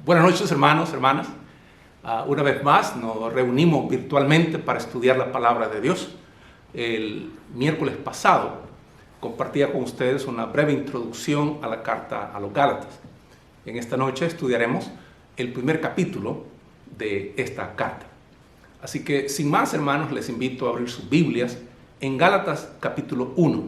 Buenas noches, hermanos, hermanas. Una vez más nos reunimos virtualmente para estudiar la palabra de Dios. El miércoles pasado compartía con ustedes una breve introducción a la carta a los Gálatas. En esta noche estudiaremos el primer capítulo de esta carta. Así que, sin más, hermanos, les invito a abrir sus Biblias en Gálatas capítulo 1.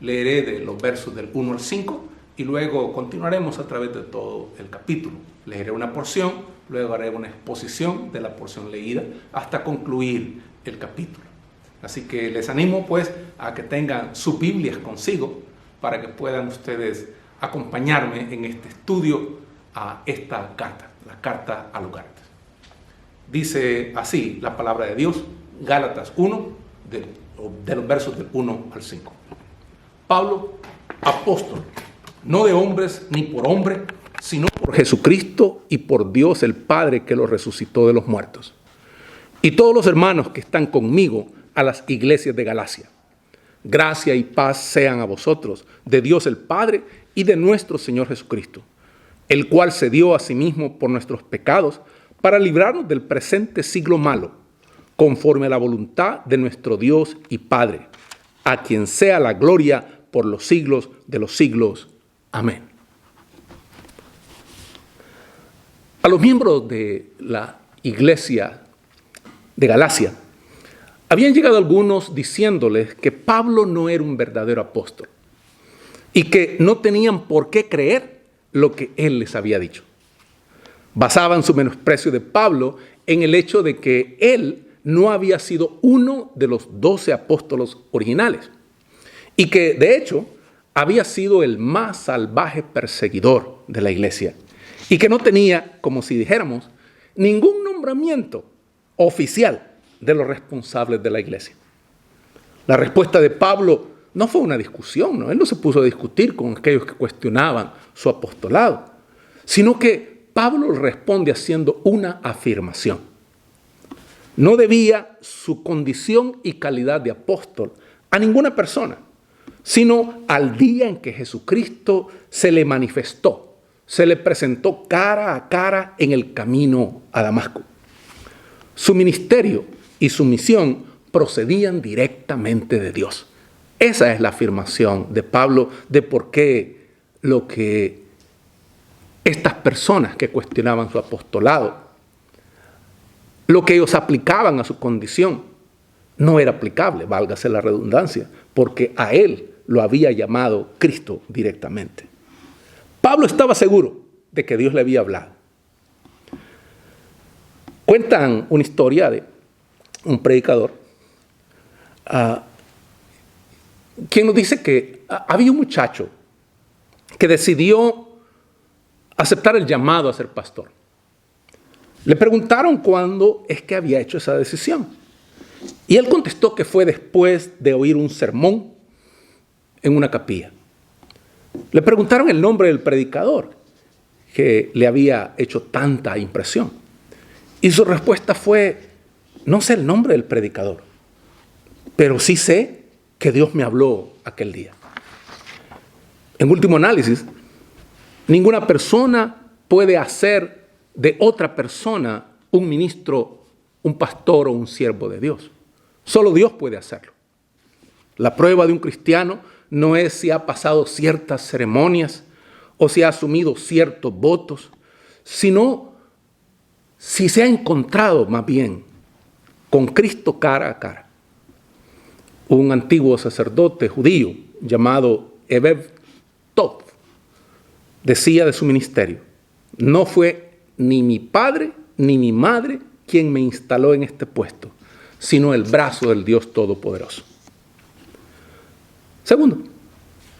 Leeré de los versos del 1 al 5 y luego continuaremos a través de todo el capítulo. Leeré una porción, luego haré una exposición de la porción leída hasta concluir el capítulo. Así que les animo pues a que tengan sus Biblias consigo para que puedan ustedes acompañarme en este estudio a esta carta, la carta a los Gálatas. Dice así la palabra de Dios, Gálatas 1, de los versos del 1 al 5. Pablo, apóstol, no de hombres ni por hombre, sino por Jesucristo y por Dios el Padre que lo resucitó de los muertos. Y todos los hermanos que están conmigo a las iglesias de Galacia. Gracia y paz sean a vosotros, de Dios el Padre y de nuestro Señor Jesucristo, el cual se dio a sí mismo por nuestros pecados para librarnos del presente siglo malo, conforme a la voluntad de nuestro Dios y Padre, a quien sea la gloria por los siglos de los siglos. Amén. A los miembros de la iglesia de Galacia habían llegado algunos diciéndoles que Pablo no era un verdadero apóstol y que no tenían por qué creer lo que él les había dicho. Basaban su menosprecio de Pablo en el hecho de que él no había sido uno de los 12 apóstolos originales y que, de hecho, había sido el más salvaje perseguidor de la iglesia y que no tenía, como si dijéramos, ningún nombramiento oficial de los responsables de la iglesia. La respuesta de Pablo no fue una discusión, ¿no? Él no se puso a discutir con aquellos que cuestionaban su apostolado, sino que Pablo responde haciendo una afirmación. No debía su condición y calidad de apóstol a ninguna persona, sino al día en que Jesucristo se le manifestó, se le presentó cara a cara en el camino a Damasco. Su ministerio y su misión procedían directamente de Dios. Esa es la afirmación de Pablo de por qué lo que estas personas que cuestionaban su apostolado, lo que ellos aplicaban a su condición, no era aplicable, válgase la redundancia, porque a él lo había llamado Cristo directamente. Pablo estaba seguro de que Dios le había hablado. Cuentan una historia de un predicador, quien nos dice que había un muchacho que decidió aceptar el llamado a ser pastor. Le preguntaron cuándo es que había hecho esa decisión. Y él contestó que fue después de oír un sermón en una capilla. Le preguntaron el nombre del predicador que le había hecho tanta impresión. Y su respuesta fue: no sé el nombre del predicador, pero sí sé que Dios me habló aquel día. En último análisis, ninguna persona puede hacer de otra persona un ministro, un pastor o un siervo de Dios. Solo Dios puede hacerlo. La prueba de un cristiano no es si ha pasado ciertas ceremonias o si ha asumido ciertos votos, sino si se ha encontrado más bien con Cristo cara a cara. Un antiguo sacerdote judío llamado Ebev Tov decía de su ministerio: no fue ni mi padre ni mi madre quien me instaló en este puesto, sino el brazo del Dios Todopoderoso. Segundo,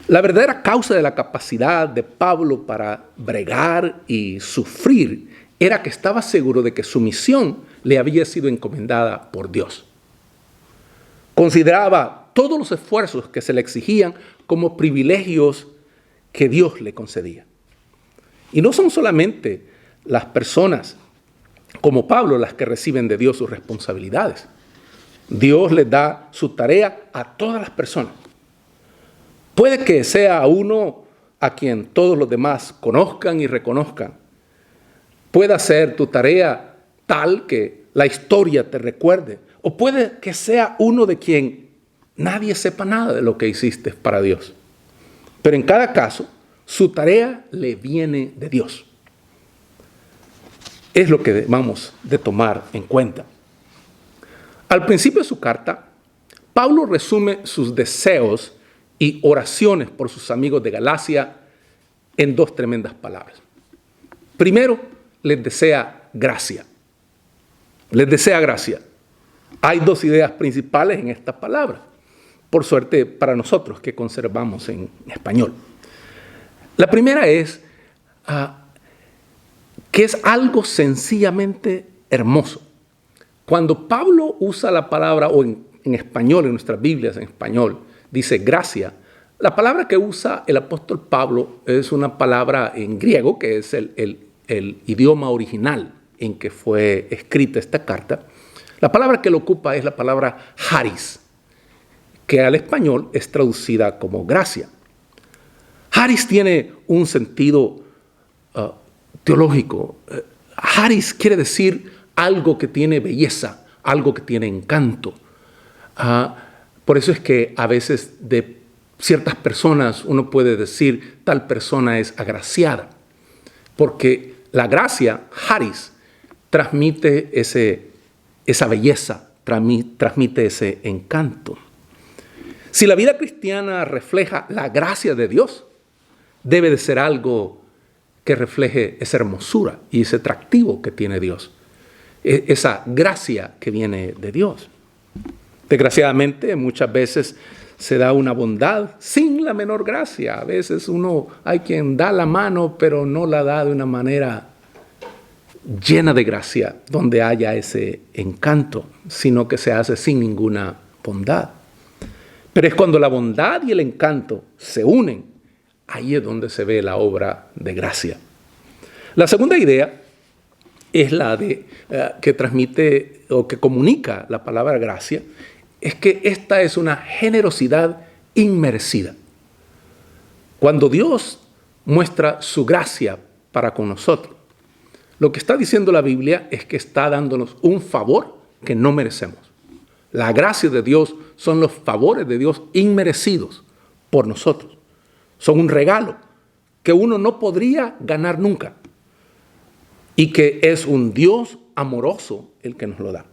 la verdadera causa de la capacidad de Pablo para bregar y sufrir era que estaba seguro de que su misión le había sido encomendada por Dios. Consideraba todos los esfuerzos que se le exigían como privilegios que Dios le concedía. Y no son solamente las personas como Pablo las que reciben de Dios sus responsabilidades. Dios les da su tarea a todas las personas. Puede que sea a uno a quien todos los demás conozcan y reconozcan, Puede ser tu tarea tal que la historia te recuerde, o puede que sea uno de quien nadie sepa nada de lo que hiciste para Dios. Pero en cada caso, su tarea le viene de Dios. Es lo que debemos de tomar en cuenta. Al principio de su carta, Pablo resume sus deseos y oraciones por sus amigos de Galacia en dos tremendas palabras. Primero, les desea gracia. Les desea gracia. Hay dos ideas principales en esta palabra, por suerte para nosotros que conservamos en español. La primera es que es algo sencillamente hermoso. Cuando Pablo usa la palabra, o en español, en nuestras Biblias en español, dice gracia, la palabra que usa el apóstol Pablo es una palabra en griego, que es el idioma original en que fue escrita esta carta. La palabra que lo ocupa es la palabra charis, que al español es traducida como gracia. Charis tiene un sentido teológico. Charis quiere decir algo que tiene belleza, algo que tiene encanto. Por eso es que a veces de ciertas personas uno puede decir tal persona es agraciada, porque la gracia, charis, transmite esa belleza, transmite ese encanto. Si la vida cristiana refleja la gracia de Dios, debe de ser algo que refleje esa hermosura y ese atractivo que tiene Dios, esa gracia que viene de Dios. Desgraciadamente, muchas veces se da una bondad sin la menor gracia. A veces hay quien da la mano, pero no la da de una manera llena de gracia, donde haya ese encanto, sino que se hace sin ninguna bondad. Pero es cuando la bondad y el encanto se unen, ahí es donde se ve la obra de gracia. La segunda idea es la de que transmite o que comunica la palabra gracia, es que esta es una generosidad inmerecida. Cuando Dios muestra su gracia para con nosotros, lo que está diciendo la Biblia es que está dándonos un favor que no merecemos. La gracia de Dios son los favores de Dios inmerecidos por nosotros. Son un regalo que uno no podría ganar nunca y que es un Dios amoroso el que nos lo da.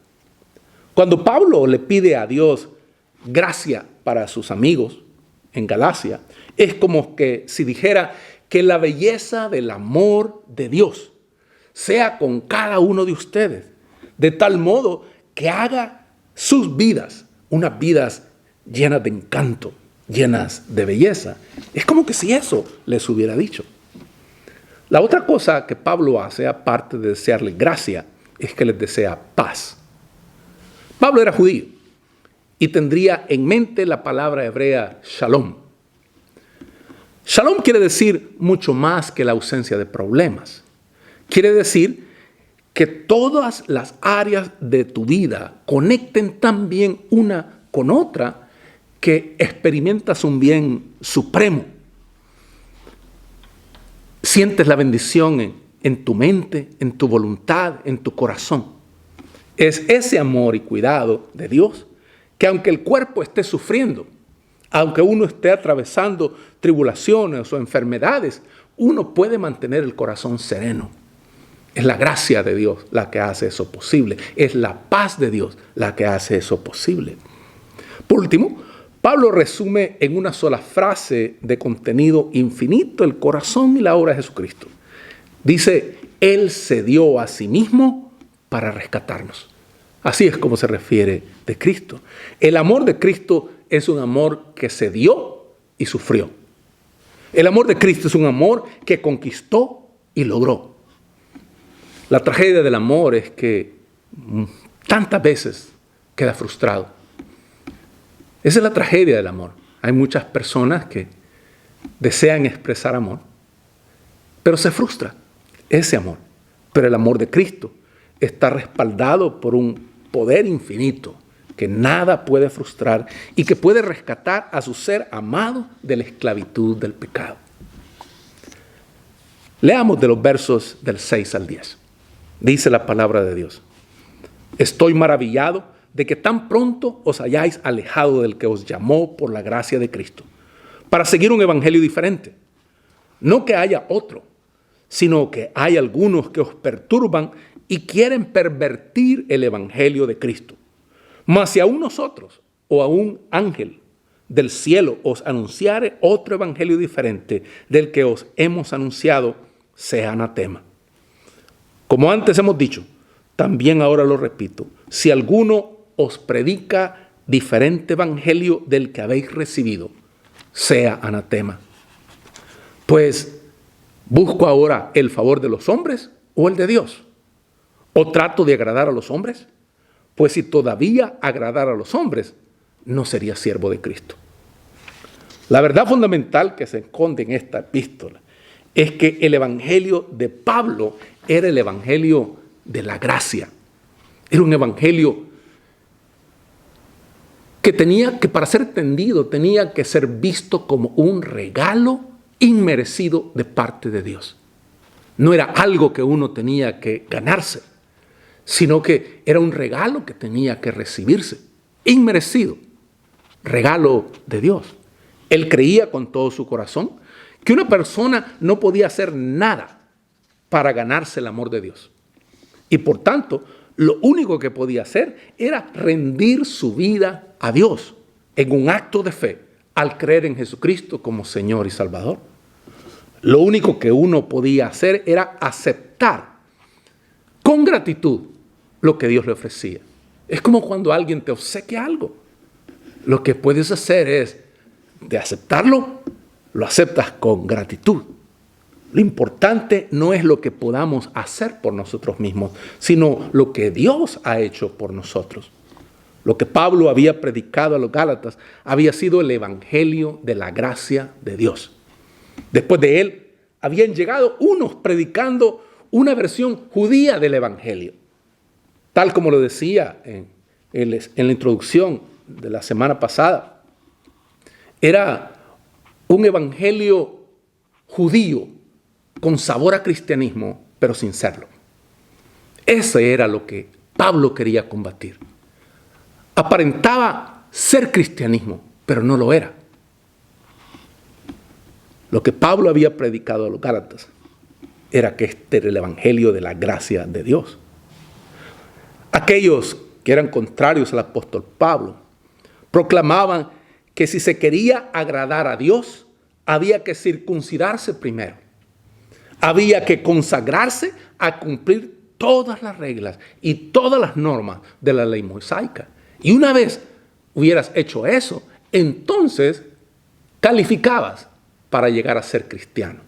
Cuando Pablo le pide a Dios gracia para sus amigos en Galacia, es como que si dijera que la belleza del amor de Dios sea con cada uno de ustedes, de tal modo que haga sus vidas unas vidas llenas de encanto, llenas de belleza. Es como que si eso les hubiera dicho. La otra cosa que Pablo hace, aparte de desearles gracia, es que les desea paz. Pablo era judío y tendría en mente la palabra hebrea shalom. Shalom quiere decir mucho más que la ausencia de problemas. Quiere decir que todas las áreas de tu vida conecten tan bien una con otra que experimentas un bien supremo. Sientes la bendición en tu mente, en tu voluntad, en tu corazón. Es ese amor y cuidado de Dios que aunque el cuerpo esté sufriendo, aunque uno esté atravesando tribulaciones o enfermedades, uno puede mantener el corazón sereno. Es la gracia de Dios la que hace eso posible. Es la paz de Dios la que hace eso posible. Por último, Pablo resume en una sola frase de contenido infinito el corazón y la obra de Jesucristo. Dice, Él se dio a sí mismo para rescatarnos. Así es como se refiere de Cristo. El amor de Cristo es un amor que se dio y sufrió. El amor de Cristo es un amor que conquistó y logró. La tragedia del amor es que tantas veces queda frustrado. Esa es la tragedia del amor. Hay muchas personas que desean expresar amor, pero se frustra ese amor. Pero el amor de Cristo está respaldado por un poder infinito que nada puede frustrar y que puede rescatar a su ser amado de la esclavitud del pecado. Leamos de los versos del 6 al 10. Dice la palabra de Dios: estoy maravillado de que tan pronto os hayáis alejado del que os llamó por la gracia de Cristo, para seguir un evangelio diferente. No que haya otro, sino que hay algunos que os perturban y quieren pervertir el evangelio de Cristo. Mas si aún nosotros o a un ángel del cielo os anunciare otro evangelio diferente del que os hemos anunciado, sea anatema. Como antes hemos dicho, también ahora lo repito: si alguno os predica diferente evangelio del que habéis recibido, sea anatema. Pues, ¿busco ahora el favor de los hombres o el de Dios? ¿O trato de agradar a los hombres? Pues si todavía agradara a los hombres, no sería siervo de Cristo. La verdad fundamental que se esconde en esta epístola es que el evangelio de Pablo era el evangelio de la gracia. Era un evangelio que para ser entendido tenía que ser visto como un regalo inmerecido de parte de Dios. No era algo que uno tenía que ganarse, sino que era un regalo que tenía que recibirse, inmerecido, regalo de Dios. Él creía con todo su corazón que una persona no podía hacer nada para ganarse el amor de Dios. Y por tanto, lo único que podía hacer era rendir su vida a Dios en un acto de fe al creer en Jesucristo como Señor y Salvador. Lo único que uno podía hacer era aceptar con gratitud lo que Dios le ofrecía. Es como cuando alguien te obsequia algo. Lo que puedes hacer es, de aceptarlo, lo aceptas con gratitud. Lo importante no es lo que podamos hacer por nosotros mismos, sino lo que Dios ha hecho por nosotros. Lo que Pablo había predicado a los Gálatas había sido el evangelio de la gracia de Dios. Después de él, habían llegado unos predicando una versión judía del evangelio. Tal como lo decía en la introducción de la semana pasada. Era un evangelio judío con sabor a cristianismo, pero sin serlo. Ese era lo que Pablo quería combatir. Aparentaba ser cristianismo, pero no lo era. Lo que Pablo había predicado a los Gálatas era que este era el evangelio de la gracia de Dios. Aquellos que eran contrarios al apóstol Pablo proclamaban que si se quería agradar a Dios, había que circuncidarse primero. Había que consagrarse a cumplir todas las reglas y todas las normas de la ley mosaica. Y una vez hubieras hecho eso, entonces calificabas para llegar a ser cristiano.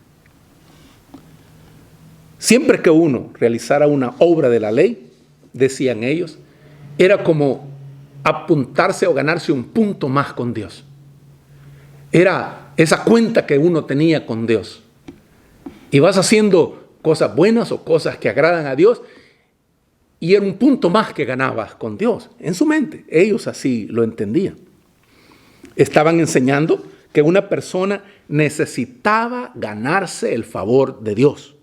Siempre que uno realizara una obra de la ley, decían ellos, era como apuntarse o ganarse un punto más con Dios. Era esa cuenta que uno tenía con Dios. Y vas haciendo cosas buenas o cosas que agradan a Dios, y era un punto más que ganabas con Dios. En su mente, ellos así lo entendían. Estaban enseñando que una persona necesitaba ganarse el favor de Dios.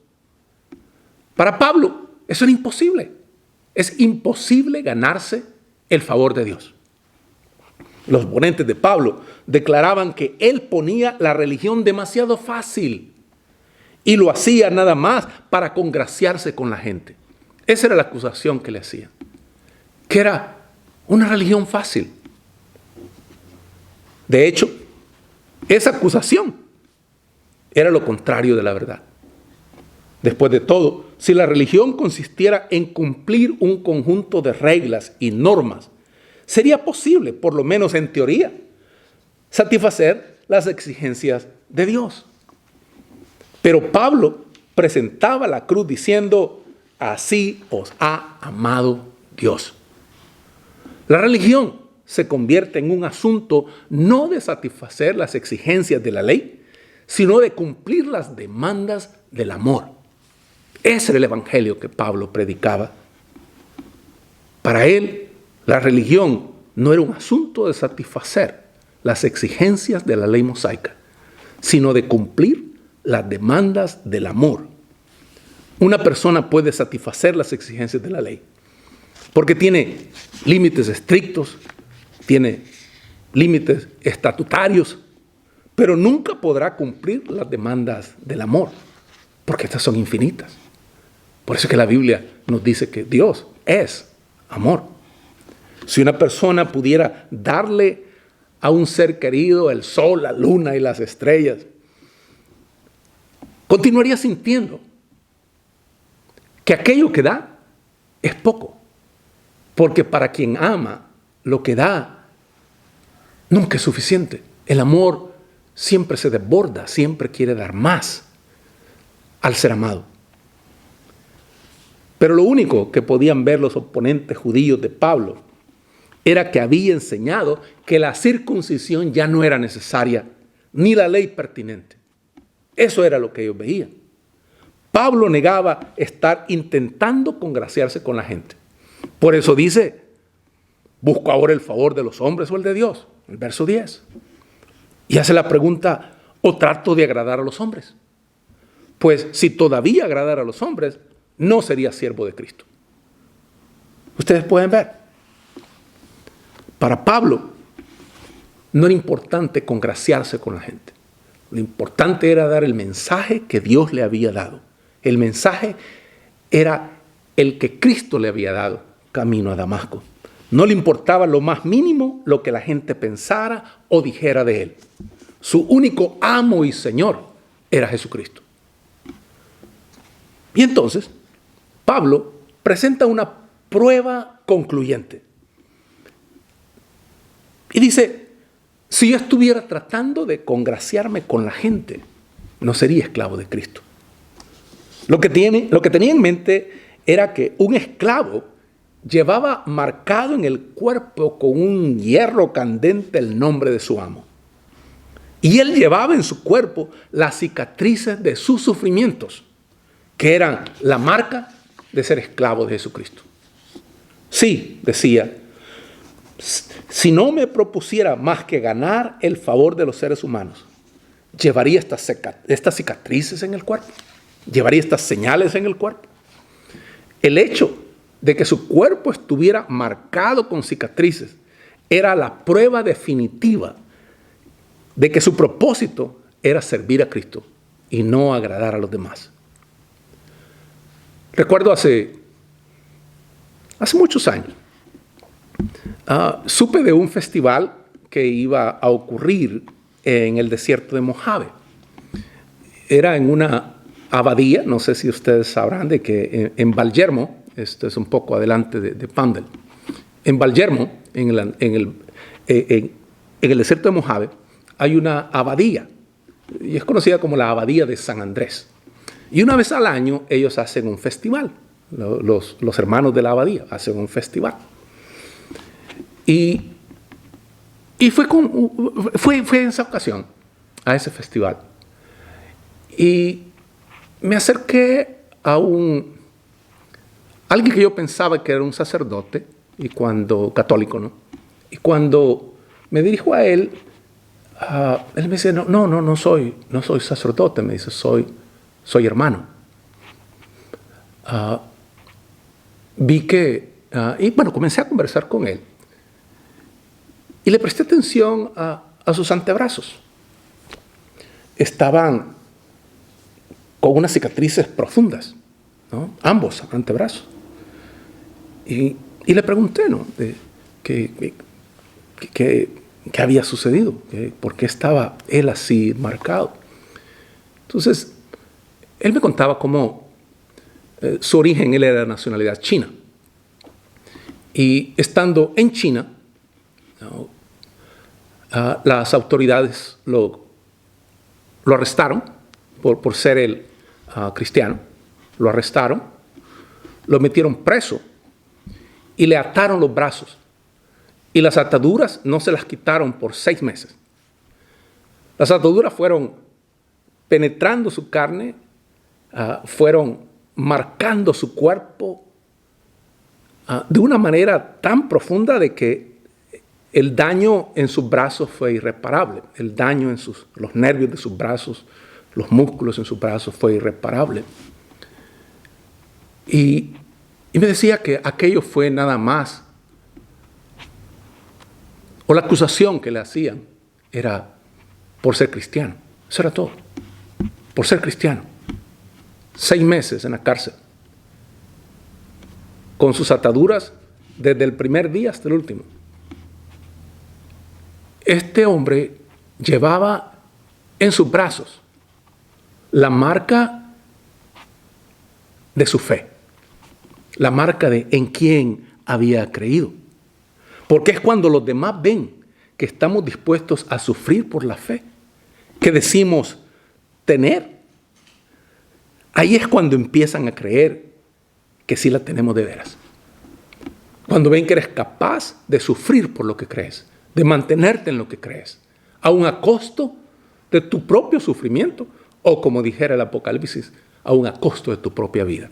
Para Pablo, eso era imposible. Es imposible ganarse el favor de Dios. Los oponentes de Pablo declaraban que él ponía la religión demasiado fácil y lo hacía nada más para congraciarse con la gente. Esa era la acusación que le hacían, que era una religión fácil. De hecho, esa acusación era lo contrario de la verdad. Después de todo, si la religión consistiera en cumplir un conjunto de reglas y normas, sería posible, por lo menos en teoría, satisfacer las exigencias de Dios. Pero Pablo presentaba la cruz diciendo, así os ha amado Dios. La religión se convierte en un asunto no de satisfacer las exigencias de la ley, sino de cumplir las demandas del amor. Ese era el evangelio que Pablo predicaba. Para él, la religión no era un asunto de satisfacer las exigencias de la ley mosaica, sino de cumplir las demandas del amor. una persona puede satisfacer las exigencias de la ley, porque tiene límites estrictos, tiene límites estatutarios, pero nunca podrá cumplir las demandas del amor, porque estas son infinitas. Por eso es que la Biblia nos dice que Dios es amor. Si una persona pudiera darle a un ser querido el sol, la luna y las estrellas, continuaría sintiendo que aquello que da es poco, porque para quien ama, lo que da nunca es suficiente. El amor siempre se desborda, siempre quiere dar más al ser amado. Pero lo único que podían ver los oponentes judíos de Pablo era que había enseñado que la circuncisión ya no era necesaria, ni la ley pertinente. Eso era lo que ellos veían. Pablo negaba estar intentando congraciarse con la gente. Por eso dice, busco ahora el favor de los hombres o el de Dios, el verso 10. Y hace la pregunta, ¿o trato de agradar a los hombres? Pues si todavía agradara a los hombres, no sería siervo de Cristo. Ustedes pueden ver. Para Pablo no era importante congraciarse con la gente. Lo importante era dar el mensaje que Dios le había dado. El mensaje era el que Cristo le había dado camino a Damasco. No le importaba lo más mínimo lo que la gente pensara o dijera de él. Su único amo y Señor era Jesucristo. Y entonces, Pablo presenta una prueba concluyente. Y dice, si yo estuviera tratando de congraciarme con la gente, no sería esclavo de Cristo. Lo que tenía en mente era que un esclavo llevaba marcado en el cuerpo con un hierro candente el nombre de su amo. Y él llevaba en su cuerpo las cicatrices de sus sufrimientos, que eran la marca de ser esclavo de Jesucristo. Sí, decía, si no me propusiera más que ganar el favor de los seres humanos, llevaría estas cicatrices en el cuerpo, llevaría estas señales en el cuerpo. El hecho de que su cuerpo estuviera marcado con cicatrices era la prueba definitiva de que su propósito era servir a Cristo y no agradar a los demás. Recuerdo hace muchos años, supe de un festival que iba a ocurrir en el desierto de Mojave. Era en una abadía, no sé si ustedes sabrán de que en Valgermo, esto es un poco adelante de Pandel, en Valgermo, en el desierto de Mojave, hay una abadía, y es conocida como la abadía de San Andrés. Y una vez al año ellos hacen un festival, los hermanos de la abadía hacen un festival. Y fue en esa ocasión, a ese festival. Y me acerqué a alguien que yo pensaba que era un sacerdote, católico, ¿no? Y cuando me dirijo a él, él me dice, no soy sacerdote, me dice, soy hermano. Vi que, y bueno, comencé a conversar con él. Y le presté atención a sus antebrazos. Estaban con unas cicatrices profundas, ¿no? Ambos antebrazos. Y le pregunté, ¿no? ¿Qué había sucedido? ¿Por qué estaba él así marcado? Entonces, él me contaba cómo su origen, él era de nacionalidad china. Y estando en China, ¿no? Las autoridades lo arrestaron por ser él cristiano. Lo arrestaron, lo metieron preso y le ataron los brazos. Y las ataduras no se las quitaron por 6 meses. Las ataduras fueron penetrando su carne, fueron marcando su cuerpo de una manera tan profunda de que el daño en sus brazos fue irreparable. El daño en los nervios de sus brazos, los músculos en sus brazos fue irreparable. Y me decía que aquello fue nada más, o la acusación que le hacían era por ser cristiano. Eso era todo. Por ser cristiano. 6 meses en la cárcel. Con sus ataduras desde el primer día hasta el último. Este hombre llevaba en sus brazos la marca de su fe. La marca de en quién había creído. Porque es cuando los demás ven que estamos dispuestos a sufrir por la fe, que decimos tener. Ahí es cuando empiezan a creer que sí la tenemos de veras. Cuando ven que eres capaz de sufrir por lo que crees, de mantenerte en lo que crees, aun a costo de tu propio sufrimiento, o como dijera el Apocalipsis, aun a costo de tu propia vida.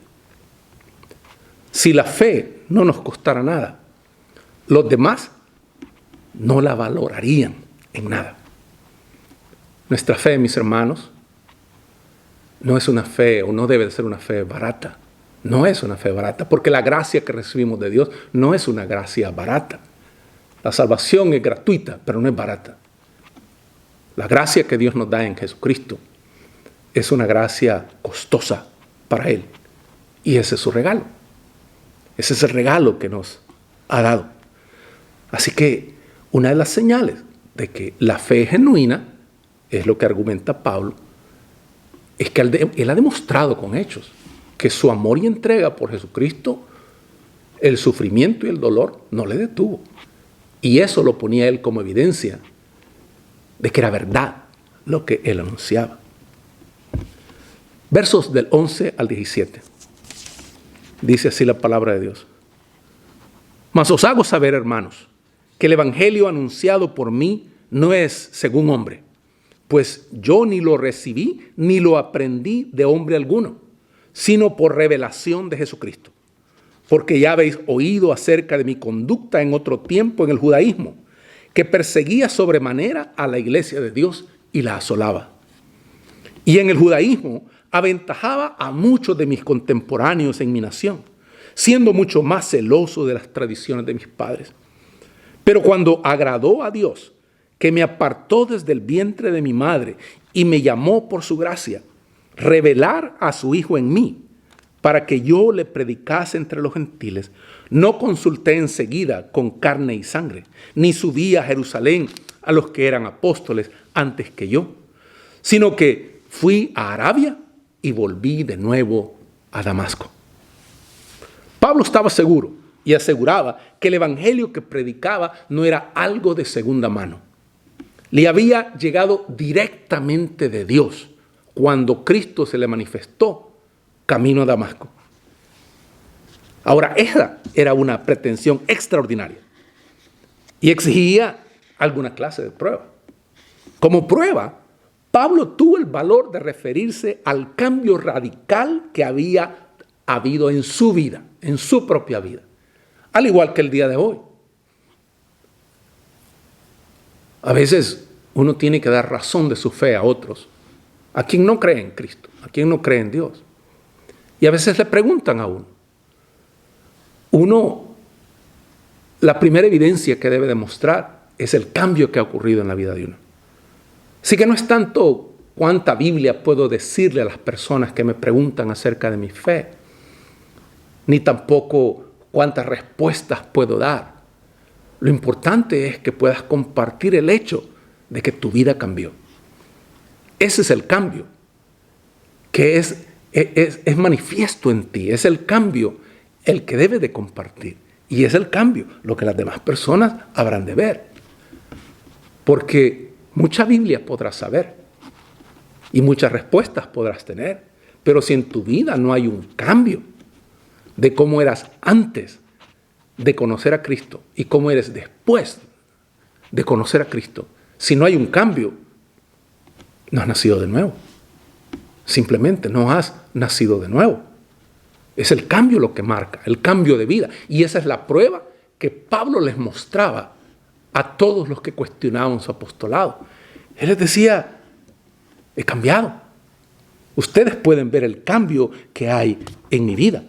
Si la fe no nos costara nada, los demás no la valorarían en nada. Nuestra fe, mis hermanos, no es una fe, o no debe de ser una fe barata. No es una fe barata, porque la gracia que recibimos de Dios no es una gracia barata. La salvación es gratuita, pero no es barata. La gracia que Dios nos da en Jesucristo es una gracia costosa para Él. Y ese es su regalo. Ese es el regalo que nos ha dado. Así que una de las señales de que la fe es genuina, es lo que argumenta Pablo, es que él ha demostrado con hechos que su amor y entrega por Jesucristo, el sufrimiento y el dolor no le detuvo. Y eso lo ponía él como evidencia de que era verdad lo que él anunciaba. Versos del 11 al 17. Dice así la palabra de Dios. Mas os hago saber, hermanos, que el evangelio anunciado por mí no es según hombre, pues yo ni lo recibí ni lo aprendí de hombre alguno, sino por revelación de Jesucristo. Porque ya habéis oído acerca de mi conducta en otro tiempo en el judaísmo, que perseguía sobremanera a la iglesia de Dios y la asolaba. Y en el judaísmo aventajaba a muchos de mis contemporáneos en mi nación, siendo mucho más celoso de las tradiciones de mis padres. Pero cuando agradó a Dios, que me apartó desde el vientre de mi madre y me llamó por su gracia, revelar a su Hijo en mí, para que yo le predicase entre los gentiles, no consulté enseguida con carne y sangre, ni subí a Jerusalén a los que eran apóstoles antes que yo, sino que fui a Arabia y volví de nuevo a Damasco. Pablo estaba seguro y aseguraba que el evangelio que predicaba no era algo de segunda mano. Le había llegado directamente de Dios cuando Cristo se le manifestó camino a Damasco. Ahora, esa era una pretensión extraordinaria y exigía alguna clase de prueba. Como prueba, Pablo tuvo el valor de referirse al cambio radical que había habido en su vida, en su propia vida, al igual que el día de hoy. A veces uno tiene que dar razón de su fe a otros, a quien no cree en Cristo, a quien no cree en Dios. Y a veces le preguntan a uno, la primera evidencia que debe demostrar es el cambio que ha ocurrido en la vida de uno. Así que no es tanto cuánta Biblia puedo decirle a las personas que me preguntan acerca de mi fe, ni tampoco cuántas respuestas puedo dar. Lo importante es que puedas compartir el hecho de que tu vida cambió. Ese es el cambio, que es manifiesto en ti. Es el cambio el que debes de compartir. Y es el cambio lo que las demás personas habrán de ver. Porque mucha Biblia podrás saber y muchas respuestas podrás tener. Pero si en tu vida no hay un cambio de cómo eras antes de conocer a Cristo y cómo eres después de conocer a Cristo, si no hay un cambio, no has nacido de nuevo. Simplemente no has nacido de nuevo. Es el cambio lo que marca, el cambio de vida. Y esa es la prueba que Pablo les mostraba a todos los que cuestionaban su apostolado. Él les decía, he cambiado. Ustedes pueden ver el cambio que hay en mi vida.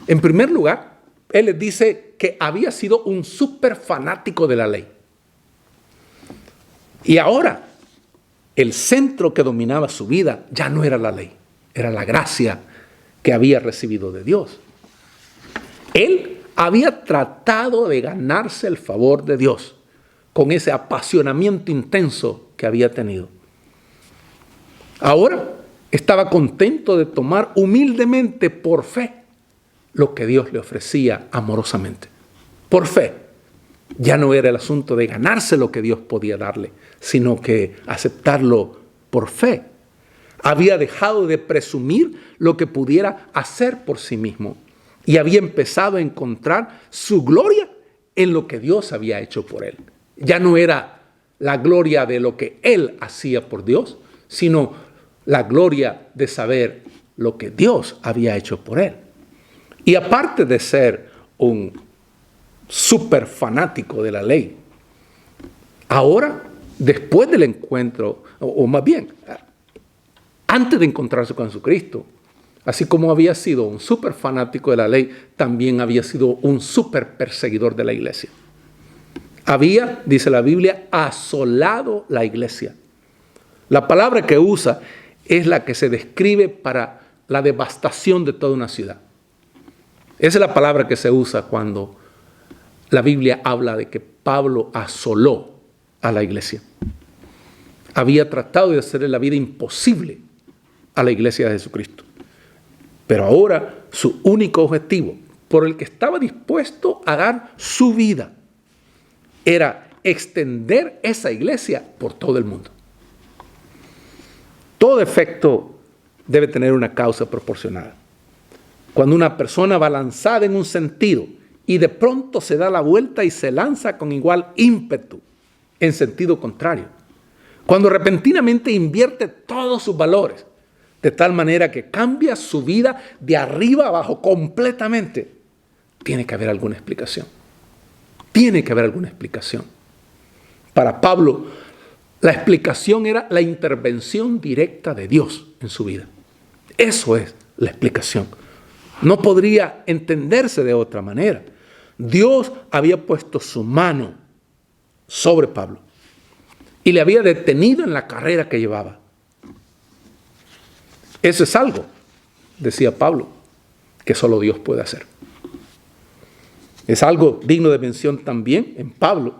En primer lugar, él les dice que había sido un súper fanático de la ley. Y ahora, el centro que dominaba su vida ya no era la ley, era la gracia que había recibido de Dios. Él había tratado de ganarse el favor de Dios con ese apasionamiento intenso que había tenido. Ahora estaba contento de tomar humildemente por fe lo que Dios le ofrecía amorosamente. Por fe. Ya no era el asunto de ganarse lo que Dios podía darle, sino que aceptarlo por fe. Había dejado de presumir lo que pudiera hacer por sí mismo y había empezado a encontrar su gloria en lo que Dios había hecho por él. Ya no era la gloria de lo que él hacía por Dios, sino la gloria de saber lo que Dios había hecho por él. Y aparte de ser un súper fanático de la ley, ahora, después del encuentro, o más bien, antes de encontrarse con Jesucristo, así como había sido un súper fanático de la ley, también había sido un súper perseguidor de la iglesia. Había, dice la Biblia, asolado la iglesia. La palabra que usa es la que se describe para la devastación de toda una ciudad. Esa es la palabra que se usa cuando la Biblia habla de que Pablo asoló a la iglesia. Había tratado de hacerle la vida imposible a la iglesia de Jesucristo. Pero ahora su único objetivo, por el que estaba dispuesto a dar su vida, era extender esa iglesia por todo el mundo. Todo efecto debe tener una causa proporcionada. Cuando una persona va lanzada en un sentido y de pronto se da la vuelta y se lanza con igual ímpetu en sentido contrario. Cuando repentinamente invierte todos sus valores, de tal manera que cambia su vida de arriba a abajo completamente, tiene que haber alguna explicación. Tiene que haber alguna explicación. Para Pablo, la explicación era la intervención directa de Dios en su vida. Eso es la explicación. No podría entenderse de otra manera. Dios había puesto su mano sobre Pablo y le había detenido en la carrera que llevaba. Eso es algo, decía Pablo, que solo Dios puede hacer. Es algo digno de mención también en Pablo,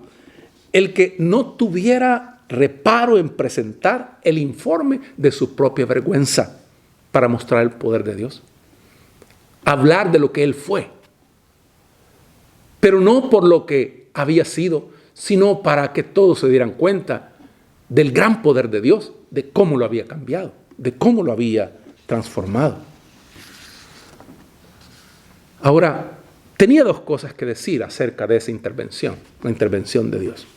el que no tuviera reparo en presentar el informe de su propia vergüenza para mostrar el poder de Dios. Hablar de lo que él fue, pero no por lo que había sido, sino para que todos se dieran cuenta del gran poder de Dios, de cómo lo había cambiado, de cómo lo había transformado. Ahora, tenía dos cosas que decir acerca de esa intervención, la intervención de Dios.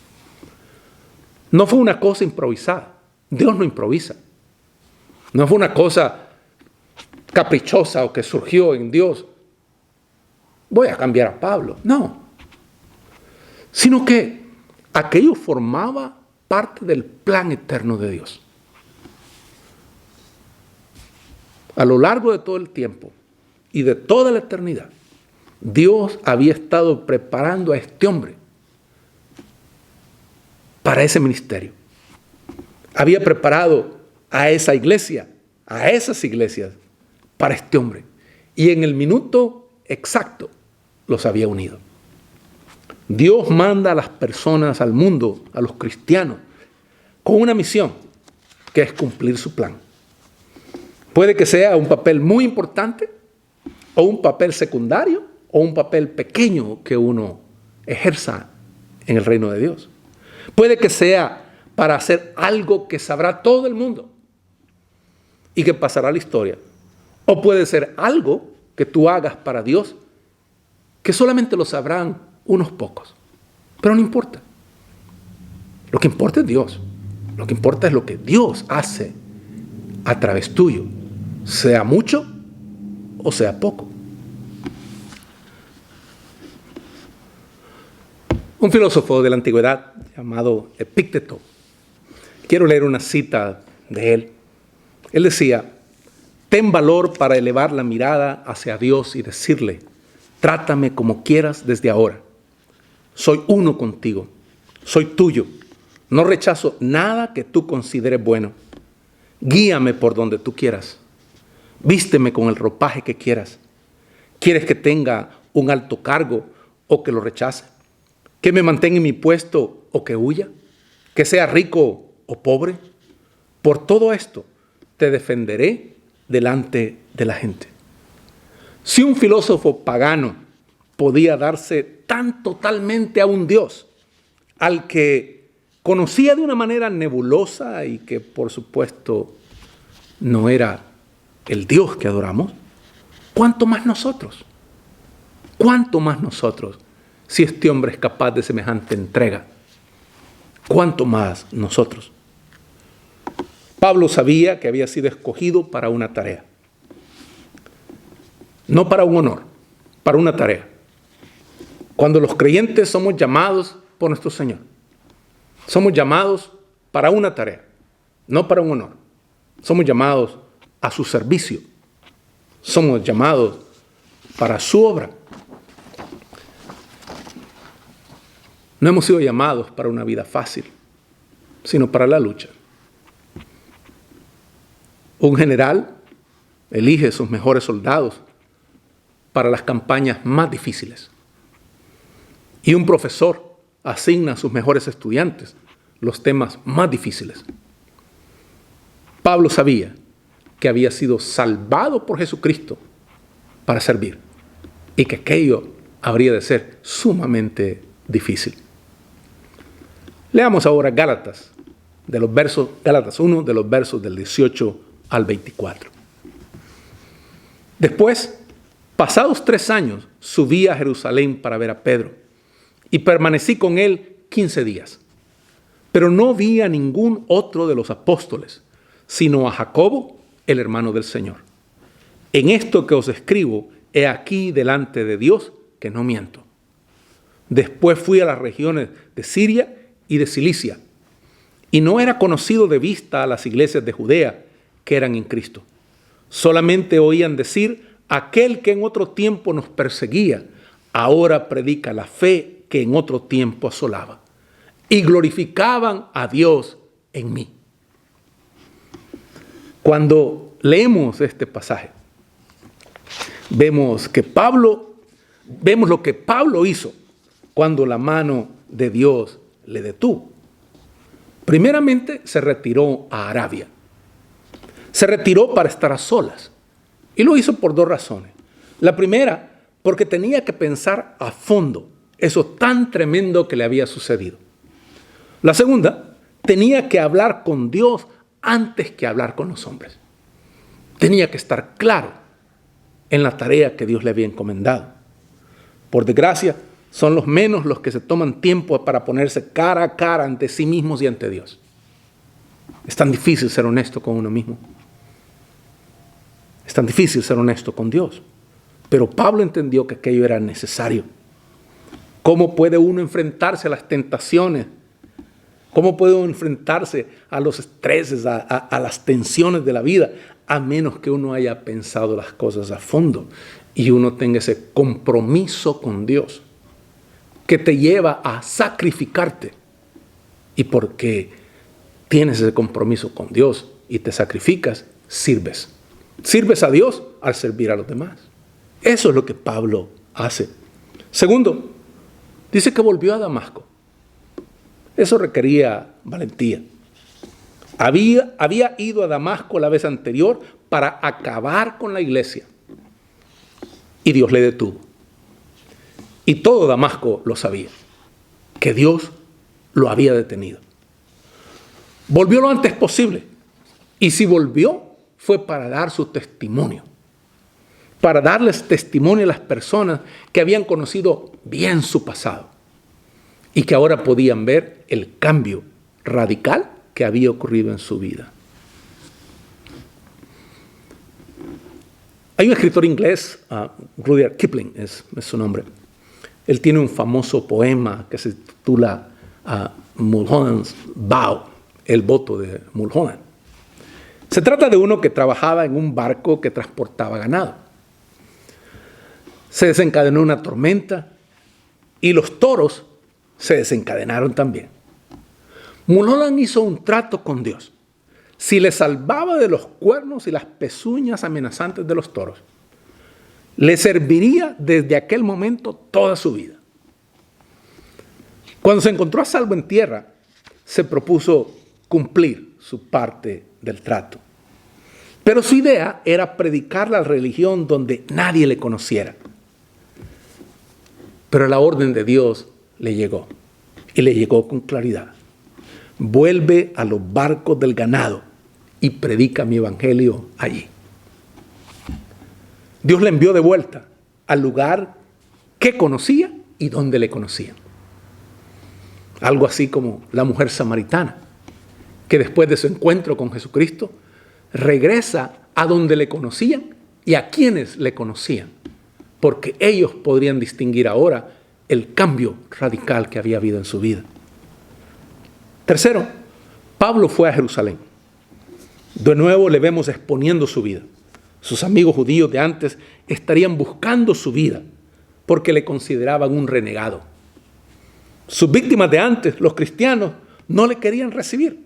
No fue una cosa improvisada. Dios no improvisa. No fue una cosa caprichosa o que surgió en Dios. Voy a cambiar a Pablo. No. Sino que aquello formaba parte del plan eterno de Dios. A lo largo de todo el tiempo y de toda la eternidad, Dios había estado preparando a este hombre para ese ministerio. Había preparado a esa iglesia, a esas iglesias, para este hombre. Y en el minuto exacto los había unido. Dios manda a las personas al mundo, a los cristianos, con una misión, que es cumplir su plan. Puede que sea un papel muy importante, o un papel secundario, o un papel pequeño que uno ejerza en el reino de Dios. Puede que sea para hacer algo que sabrá todo el mundo y que pasará a la historia. O puede ser algo que tú hagas para Dios que solamente lo sabrán unos pocos. Pero no importa. Lo que importa es Dios. Lo que importa es lo que Dios hace a través tuyo, sea mucho o sea poco. Un filósofo de la antigüedad llamado Epicteto, quiero leer una cita de él. Él decía: ten valor para elevar la mirada hacia Dios y decirle: Trátame como quieras desde ahora. Soy uno contigo. Soy tuyo. No rechazo nada que tú consideres bueno. Guíame por donde tú quieras. Vísteme con el ropaje que quieras. ¿Quieres que tenga un alto cargo o que lo rechace? ¿Que me mantenga en mi puesto o que huya? ¿Que sea rico o pobre? Por todo esto te defenderé delante de la gente. Si un filósofo pagano podía darse tan totalmente a un Dios, al que conocía de una manera nebulosa y que por supuesto no era el Dios que adoramos, ¿cuánto más nosotros? ¿Cuánto más nosotros si este hombre es capaz de semejante entrega? ¿Cuánto más nosotros? Pablo sabía que había sido escogido para una tarea. No para un honor, para una tarea. Cuando los creyentes somos llamados por nuestro Señor, somos llamados para una tarea, no para un honor. Somos llamados a su servicio. Somos llamados para su obra. No hemos sido llamados para una vida fácil, sino para la lucha. Un general elige sus mejores soldados para las campañas más difíciles. Y un profesor asigna a sus mejores estudiantes los temas más difíciles. Pablo sabía que había sido salvado por Jesucristo para servir y que aquello habría de ser sumamente difícil. Leamos ahora Gálatas 1, de los versos del 18 al 24. Después, pasados 3 años, subí a Jerusalén para ver a Pedro y permanecí con él 15 días. Pero no vi a ningún otro de los apóstoles, sino a Jacobo, el hermano del Señor. En esto que os escribo, he aquí delante de Dios que no miento. Después fui a las regiones de Siria y de Cilicia, y no era conocido de vista a las iglesias de Judea que eran en Cristo. Solamente oían decir: aquel que en otro tiempo nos perseguía, ahora predica la fe que en otro tiempo asolaba. Y glorificaban a Dios en mí. Cuando leemos este pasaje, vemos lo que Pablo hizo cuando la mano de Dios le detuvo. Primeramente se retiró a Arabia. Se retiró para estar a solas. Y lo hizo por 2 razones. La primera, porque tenía que pensar a fondo eso tan tremendo que le había sucedido. La segunda, tenía que hablar con Dios antes que hablar con los hombres. Tenía que estar claro en la tarea que Dios le había encomendado. Por desgracia, son los menos los que se toman tiempo para ponerse cara a cara ante sí mismos y ante Dios. Es tan difícil ser honesto con uno mismo. Es tan difícil ser honesto con Dios. Pero Pablo entendió que aquello era necesario. ¿Cómo puede uno enfrentarse a las tentaciones? ¿Cómo puede uno enfrentarse a los estreses, a las tensiones de la vida? A menos que uno haya pensado las cosas a fondo y uno tenga ese compromiso con Dios que te lleva a sacrificarte. Y porque tienes ese compromiso con Dios y te sacrificas, sirves. Sirves a Dios al servir a los demás. Eso es lo que Pablo hace. Segundo, dice que volvió a Damasco. Eso requería valentía. Había ido a Damasco la vez anterior para acabar con la iglesia. Y Dios le detuvo. Y todo Damasco lo sabía, que Dios lo había detenido. Volvió lo antes posible. Y si volvió, fue para dar su testimonio. Para darles testimonio a las personas que habían conocido bien su pasado. Y que ahora podían ver el cambio radical que había ocurrido en su vida. Hay un escritor inglés, Rudyard Kipling es su nombre. Él tiene un famoso poema que se titula Mulholland's Vow, el voto de Mulholland. Se trata de uno que trabajaba en un barco que transportaba ganado. se desencadenó una tormenta y los toros se desencadenaron también. Mulholland hizo un trato con Dios. Si le salvaba de los cuernos y las pezuñas amenazantes de los toros, le serviría desde aquel momento toda su vida. Cuando se encontró a salvo en tierra, se propuso cumplir su parte del trato. Pero su idea era predicar la religión donde nadie le conociera. Pero la orden de Dios le llegó, y le llegó con claridad. Vuelve a los barcos del ganado y predica mi evangelio allí. Dios le envió de vuelta al lugar que conocía y donde le conocían. Algo así como la mujer samaritana, que después de su encuentro con Jesucristo, regresa a donde le conocían y a quienes le conocían, porque ellos podrían distinguir ahora el cambio radical que había habido en su vida. Tercero, Pablo fue a Jerusalén. De nuevo le vemos exponiendo su vida. Sus amigos judíos de antes estarían buscando su vida porque le consideraban un renegado. Sus víctimas de antes, los cristianos, no le querían recibir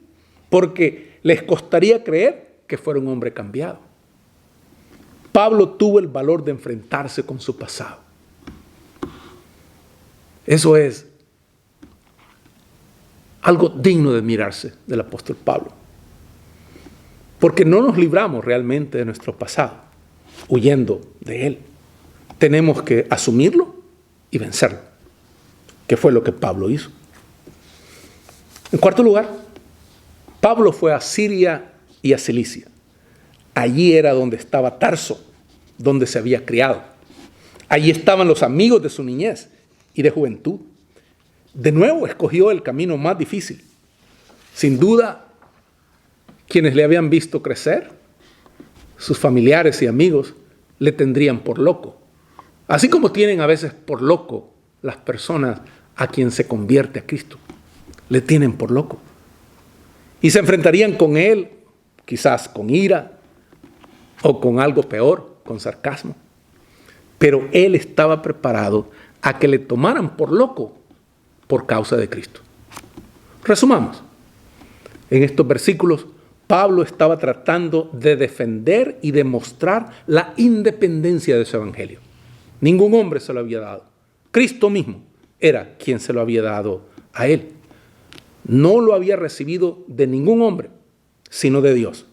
porque les costaría creer que fuera un hombre cambiado. Pablo tuvo el valor de enfrentarse con su pasado. Eso es algo digno de admirarse del apóstol Pablo. Porque no nos libramos realmente de nuestro pasado, huyendo de él. Tenemos que asumirlo y vencerlo, que fue lo que Pablo hizo. En cuarto lugar, Pablo fue a Siria y a Cilicia. Allí era donde estaba Tarso, donde se había criado. Allí estaban los amigos de su niñez y de juventud. De nuevo escogió el camino más difícil. Sin duda, quienes le habían visto crecer, sus familiares y amigos, le tendrían por loco. Así como tienen a veces por loco las personas a quien se convierte a Cristo. Le tienen por loco. Y se enfrentarían con él, quizás con ira, o con algo peor, con sarcasmo. Pero él estaba preparado a que le tomaran por loco por causa de Cristo. Resumamos. En estos versículos, Pablo estaba tratando de defender y demostrar la independencia de su evangelio. Ningún hombre se lo había dado. Cristo mismo era quien se lo había dado a él. No lo había recibido de ningún hombre, sino de Dios.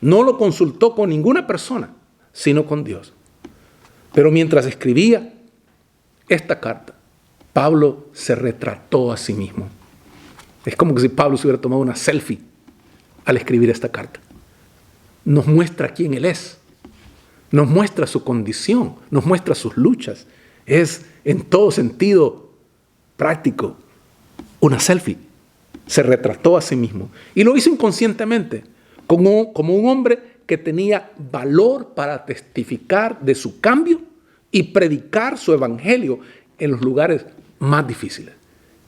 No lo consultó con ninguna persona, sino con Dios. Pero mientras escribía esta carta, Pablo se retrató a sí mismo. Es como que si Pablo se hubiera tomado una selfie al escribir esta carta. Nos muestra quién él es. Nos muestra su condición, nos muestra sus luchas. Es en todo sentido práctico una selfie. Se retrató a sí mismo y lo hizo inconscientemente, como un hombre que tenía valor para testificar de su cambio y predicar su evangelio en los lugares más difíciles.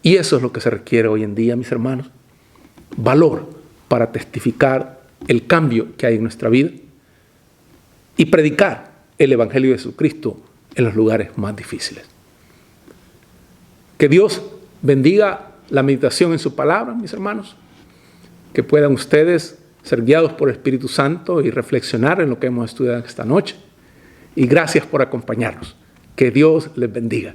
Y eso es lo que se requiere hoy en día, mis hermanos. Valor para testificar el cambio que hay en nuestra vida y predicar el evangelio de Jesucristo en los lugares más difíciles. Que Dios bendiga la meditación en su palabra, mis hermanos. Que puedan ustedes ser guiados por el Espíritu Santo y reflexionar en lo que hemos estudiado esta noche. Y gracias por acompañarnos. Que Dios les bendiga.